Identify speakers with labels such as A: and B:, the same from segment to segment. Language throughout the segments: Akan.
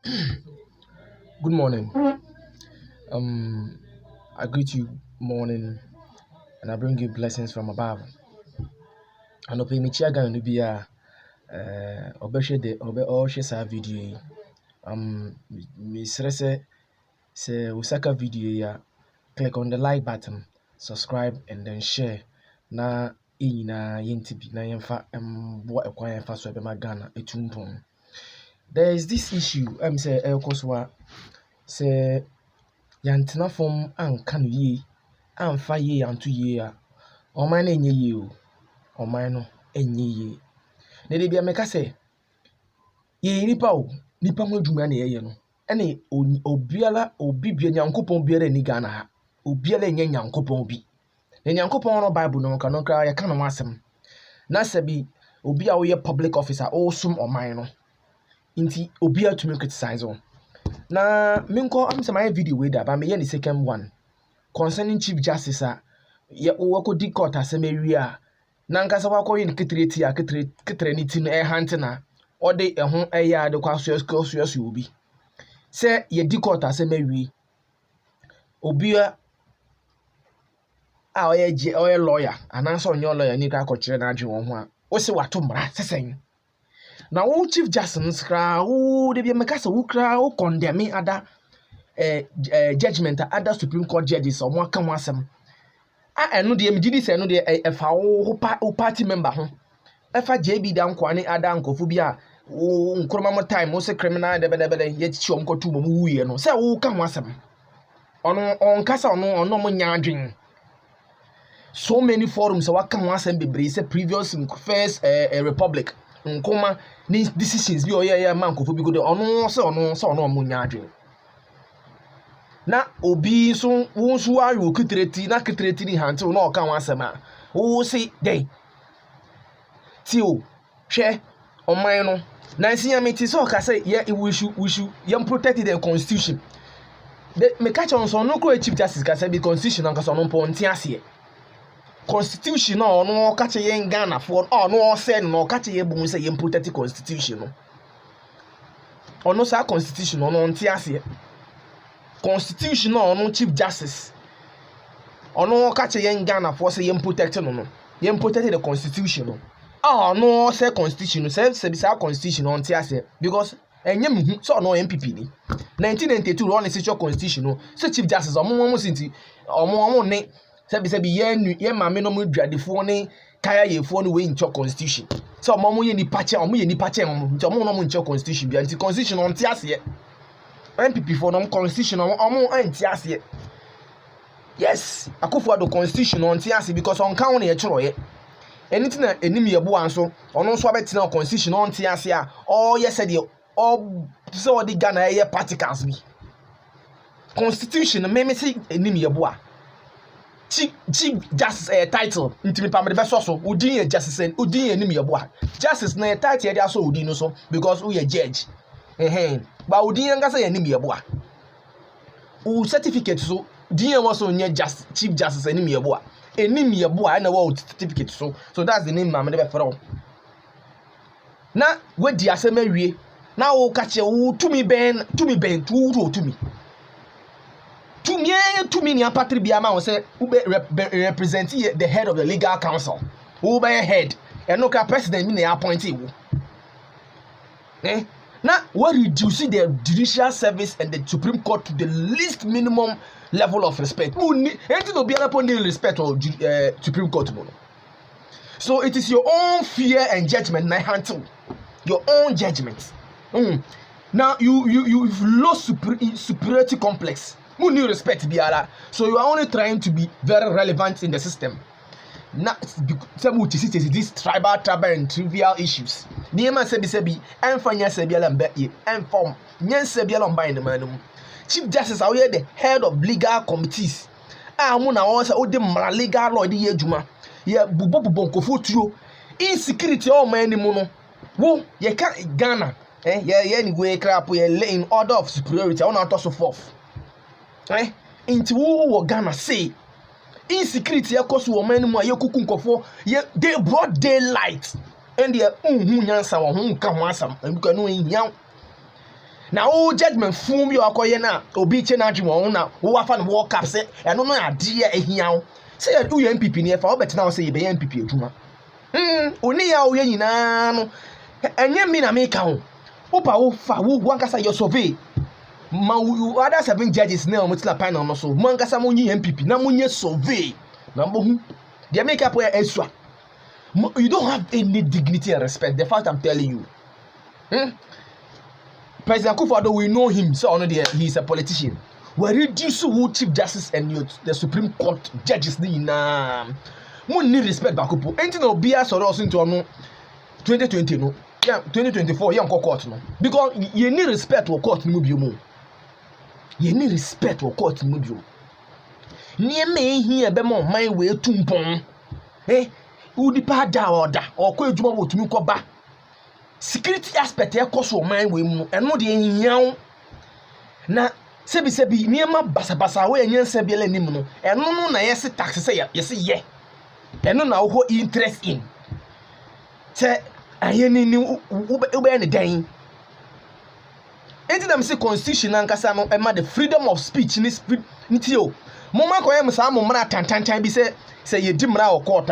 A: Good morning. I greet you morning and I bring you blessings from above. And ope mi chiaga no bia obehwe de obehwe sa video yi. Mi srese se usaka video ya click on the like button, subscribe and then share na na yentibi na yemfa bo ekwan yemfa so be magana etumpon. There is this issue say ekoswa say yantena fom anka no yie amfa yie anto yie a oman na enye yie o oman no enye yie na de bia meka se ye nipa o nipa ho adwuma na ye no ene obibia nyankopon biara ni Ghana ha obiara enye nyankopon bi na nyankopon no Bible no ka no kra ye ka no asem na sabi obi a wo ye public officer o sum oman no nti obi atumi criticize on. Na minko am say my video we da ba me the second one concerning Chief Justice ye wo di court asem awie a na nkasa wakọ yin ketreti a ketreni ti no hante na ode ehun eya de kwa so obi say ye di court asem awie obi a oye lawyer ananso onye lawyer ni ka akọkire na adwe won ho a wo se wato mra sesen na wo Chief Justice kra wo de bi mekasa wo kra wo condemn ada judgment other Supreme Court judges or more come asem eno de me didi se eno de efa wo party member ho efa JB da nkwane ada nkofo bi a wo nkroma mo time wo se criminal de ye chiom kotu mo wuye no se wo ka ho asem ono on kasa ono mo nya adwen so many forums waka ho asem bebre se previous first republic nkoma ni decisions bi oye man nkofo bi go de ono mo nya adwen na obi so wo so ayo kitreti na kitreti ni hante na oka wansem a wo se dey ti o hwe oman no na nsinya meti so ka say yeah we should yam protect the constitution de me catch on so no ko Chief Justice ka say the constitution nka so no pon ti ase constitution no no ka che yen Ghana for no say no ka che ye bu say yam protect constitution no ono sa constitution no nti ase constitution no Chief Justice ono ka che yen Ghana for say yen protect no yen protect the constitution no say constitution no say be constitution no ntiase because enye mehu so no MPP ni 1992 run the constitution no say Chief Justice omo sinti omo ne say be ye mame no mu dwadefo ne kaya yefo no we ncho constitution so omo ye nipa che nti omo no mu ncho constitution bia nti constitution no ntiase MPP for no constitution omo antiase yes Akufo-Addo constitution on tiase because on kan na ye chiro ye anything na enim ye bo anso ono nso abetina constitution on tiase a all yes said all so the Ghana ye particles bi constitution me say enim ye bo a Chief Justice title ntimi pa me be so udin ye justice udin ye enim ye bo a justice na title ye dey so udin no so because we ye judge ba udin nga say enim ye bo a u certificate so din was on your Chief Justice enim ye bo a na wa certificate so that's the name mama dey be for na we di asem awie na wo ka che wo tumi ben tu wo tumi ni apatri bia ma wo say wo represent the head of the legal council wo be head eno ka president mi na appoint wo na we reduce the judicial service and the Supreme Court to the least minimum level of respect. Anything to be upon the respect of Supreme Court. So it is your own fear and judgment na handle. Your own judgment. Now you've lost superiority complex. You need respect biara. So you are only trying to be very relevant in the system. Now some these tribal and trivial issues. Niema sebi enfanya sebiala mbe inform nyen sebiala mba in the manum. Chief Justice are the head of legal committees. Amu na won say odi mra legal law di adwuma. Ye bubo nkofo tuo. Insecurity all man ni mu no. Wo ye ka Ghana ye anyway crap ye in order of superiority. I want to so forth. Into wo Ghana say insecurity yakoso wo man mu ayekuku nkofo ye they broad daylight and they nyansa wo ho nka ho asam abuka no hia na o judgment fum bi akoye na obi che na adwuma won na wo afa no world cup say eno no ade ya ehia wo say you MPP ne fa wo betina wo say ye be MPP adwuma oni ya wo ye nyina no enye mi na me ka ho wo pa wo fa wo ankasa your survey ma other 7 judges na o mutila panel no so mo ankasa mo nyi MPP na mo nye survey na mo hu they make up extra. You don't have any dignity and respect. The fact I'm telling you. President Akufo-Addo, we know him, so he's a politician. We reduce who Chief Justice and the Supreme Court judges. We need respect. Bakupo. Ain't no BS or else into 2020 no. Yeah, 2024 young court no. Because you need respect for court no bio mo. You need respect for court no bio. Near me here be more my way tumpon. Udi pa da order or ko ejuma wo tumi ko ba security aspect e koso man we mu eno de enyan na sebi niema basabasa we enyansa bi la nim no eno no na yesi tax say yesi ye eno na wo interest in te ayeni ni ube ne dan enti dem say constitution ankasa no e ma the freedom of speech ni ntio mo ma ko yem sa mo mra tantantan bi say ye di mra wo court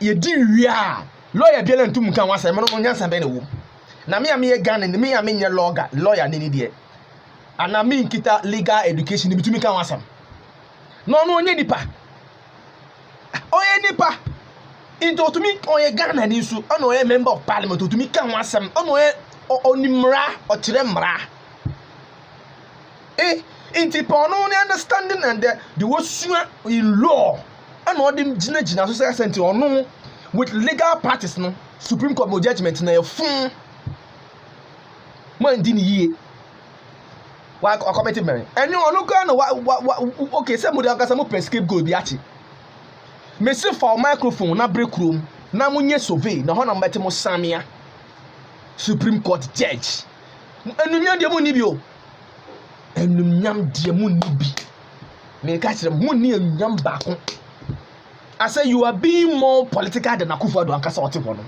A: ye di wia lawyer bi la ntum kan wasa me no nyansa be ne wo na me ye Ghana ni me nye lawyer ni de ana me nkita legal education ni bitumi kan wasa no onye nipa into otumi onye Ghana ni so ono onye member of parliament otumi kan wasa ono onye onimra otire mra inti pono ni understanding and the wasua in law and all them gina social center or no with legal parties no Supreme Court judgment na fun man din ye wa committee me enu onu ka no okay say mo dey akasa mo prescribe go bi achi me se for microphone na break room na munye survey na ho na mbete mo samia Supreme Court judge enu nya de mo ni bi o enu nyam de mo ni bi me ka kire mo ni enu nyam ba ko. I say you are being more political than Akufo-Addo ankasa otipono.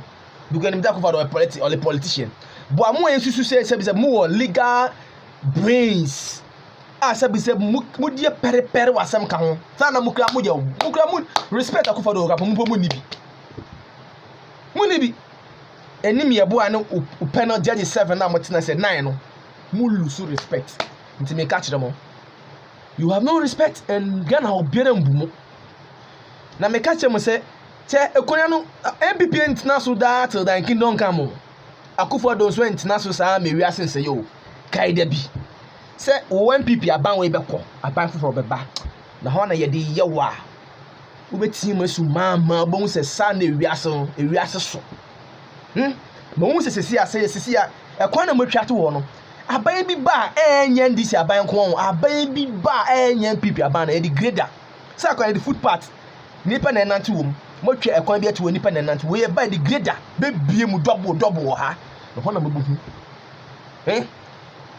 A: Because him Akufo-Addo or a politician. But I'm more insusu say more legal brains. I say mu die pere wasem ka ho. Sa na mukra mu respect Akufo-Addo ka mu nibi. Mu nibi. Enim ye bo anu panel judge 7 na motina say 9 no. Mu lose respect. Nti me catch them. You have no respect and Ghana obiere mbumo. Na me catch them say ekonya no MPP international da till the kingdom come. Akufo-Addo so international sa me wi asen say yo kai da bi. Say o MPP aban we beko aban foforo beba. Na ho na ye de ye wa. Wo beti masu mama bon se sa na wi ase so. Ma wo se sesi ya ekwan na matwa to wo no. Aban bi ba enye ndisi aban ko aban bi ba enye MPP aban na e de grader. Say akwan de footpath nipa na nanti wo motwe ekwan bi ati wo nipa na nanti wo ye by the grader be bie mu double ha no ho na mabuhu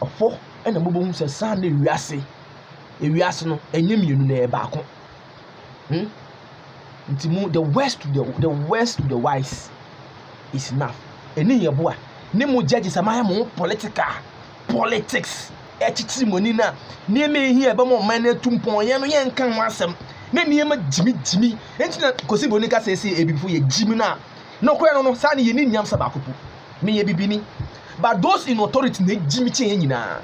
A: ofo ena mabuhu se sa na ewiase no enye mienu na e ba ko nti mu the west to the wise is enough eni ye boa ni mu judges amaya mu politics echichi moni na ni eme hi e ba mo man na tumpon ye no ye nkan wasem na niema jimi entina kosi boni ka sese ebibifo ye jimi na no kwe no sa ne ye ni nyam sa bakopo me ye bibini but those in authority na jimi che nyina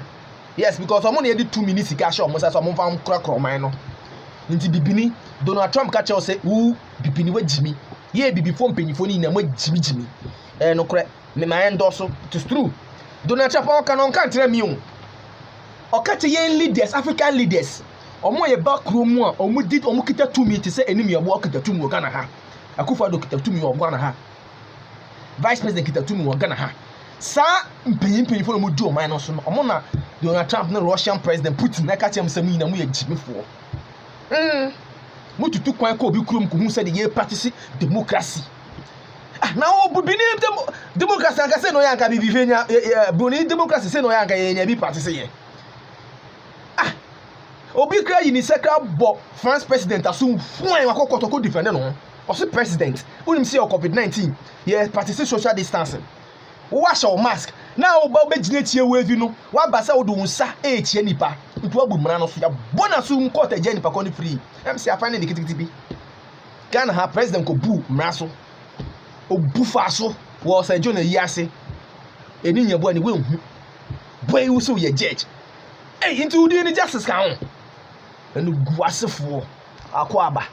A: yes because omo na ye di 2 minutes ka sha omo sa so omo fa kra man no nti bibini Donald Trump ka che say wu bibini wa jimi ye bibifo mpanyifo ni na mo jimi no kre me ma endorse it is true Donald Trump o kan tire mi o ka che ye leaders African leaders omo ye backroom a omo kita 2 minutes say enemy obo kita 2 mu Ghana ha Akufo-Addo kita 2 mu Ghana ha Vice President kita 2 mu Ghana ha sa mpanyimpanyi fo mo di o man no so no omo na Donald Trump na Russian President Putin na ka che am say mu na mu ye jimefo mo tutu kwan ko obi kurom ko hu say de ye practice democracy na obu bi ni democracy anga say no ya anga bi fenya boni democracy say no ya anga ye bi practice ye obi kra yini sekra bo France president aso fuan wakokotoko ko defend no o president unim see COVID-19 ye practice social distancing wash your mask na wo ba obegyina tie wo avi no wa ba sa wo do nsa e tie nipa ntu abu mmara no so ya bona so court agya nipa ko no free am say afa ne dikititi bi Ghana ha president ko bu mmara so obu fa so wo sa jo na yi ase eni nya bo ani we hu boy wo so ye judge into di ni justice ka ho enu gu asefo akọ aba